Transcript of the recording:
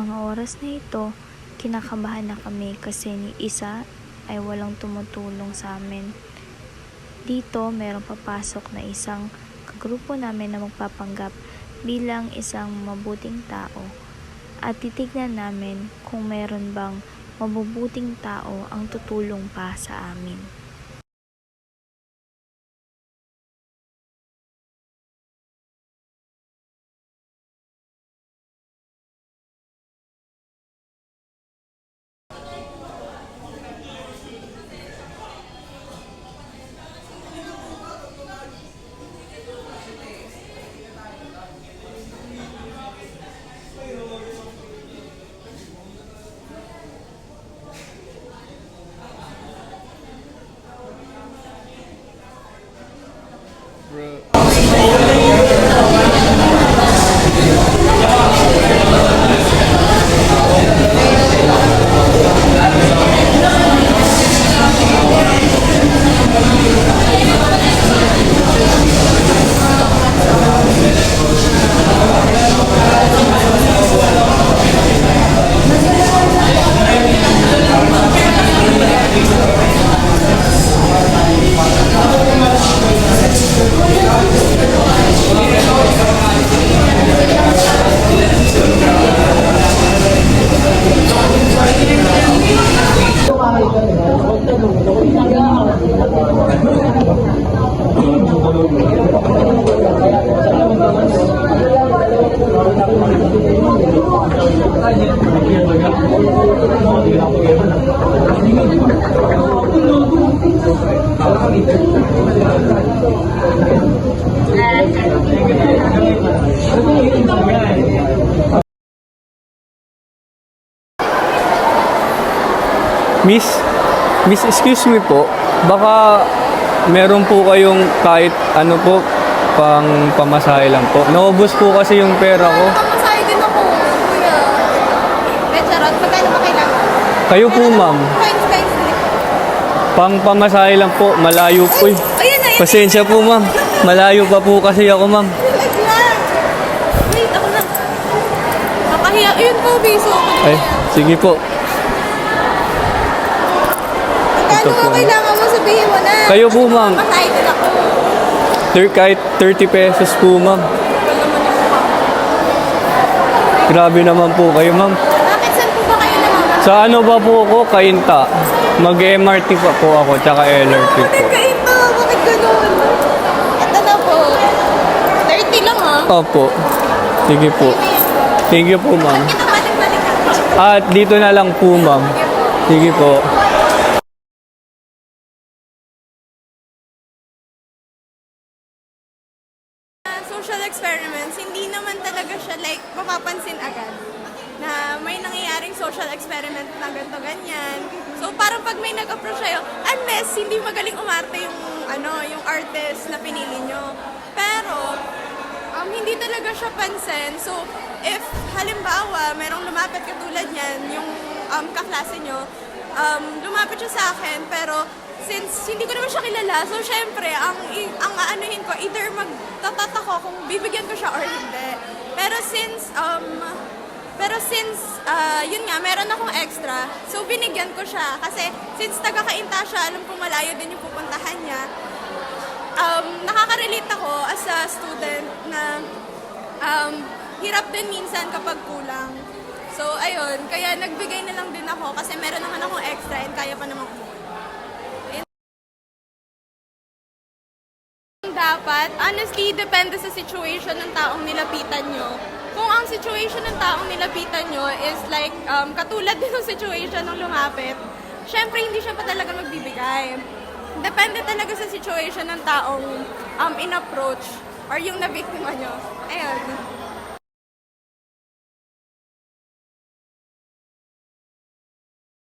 mga oras na ito, kinakabahan na kami kasi ni isa ay walang tumutulong sa amin. Dito, merong papasok na isang kagrupo namin na magpapanggap bilang isang mabuting tao. At titignan namin kung meron bang mabubuting tao ang tutulong pa sa amin. Miss, excuse me po. Baka meron po kayong kahit ano po, pang pamasahe lang po. Naubos po kasi yung pera ko. Pamasahe din ako, kuya. Charot, magkano ba kailangan? Kayo po, ma'am. Coins. Pang pamasahe lang po. Malayo po. Ayan na, Pasensya po, ma'am. Malayo pa po kasi ako, ma'am. Wait, ako na. Makahiya. Ayun po, biso. Ay, sige po. Magkano po. ba kailangan mo? Sabihin mo na. Kayo po, ma'am. Pamasahe din ako. Kahit 30 pesos po, ma'am. Grabe naman po kayo, ma'am. Bakit saan po ba kayo naman? Sa ano ba po ako? Kainta. Mag-MRT pa po ako, tsaka LRT po. Bakit kayo? Bakit ganun? Ito na po. 30 lang ha. Opo. Sige po. Thank you po, ma'am. Kita balik-balik ka. At dito na lang po, ma'am. Sige po. Social experiments, hindi naman talaga siya like mapapansin agad na may nangyayaring social experiment na ganito ganyan. So parang pag may nag-approach sa'yo, unless hindi magaling umarte yung artist na pinili nyo. Pero hindi talaga siya pansin. So if halimbawa merong lumapit katulad niyan, yung kaklase nyo, lumapit siya sa akin pero since hindi ko naman siya kilala, so syempre, ang aanuhin ko, either magtatat ako kung bibigyan ko siya or hindi. Pero since yun nga, meron akong extra, so binigyan ko siya. Kasi since taga-Kainta siya, alam ko malayo din yung pupuntahan niya. Nakaka-relate ako as a student na hirap din minsan kapag kulang. So ayun, kaya nagbigay na lang din ako kasi meron naman akong extra and kaya pa naman kumuha. Dapat, honestly, depende sa situation ng taong nilapitan nyo. Kung ang situation ng taong nilapitan nyo is like, katulad din ng situation ng lumapit, syempre hindi siya pa talaga magbibigay. Depende talaga sa situation ng taong in-approach or yung nabiktima nyo. Ayun.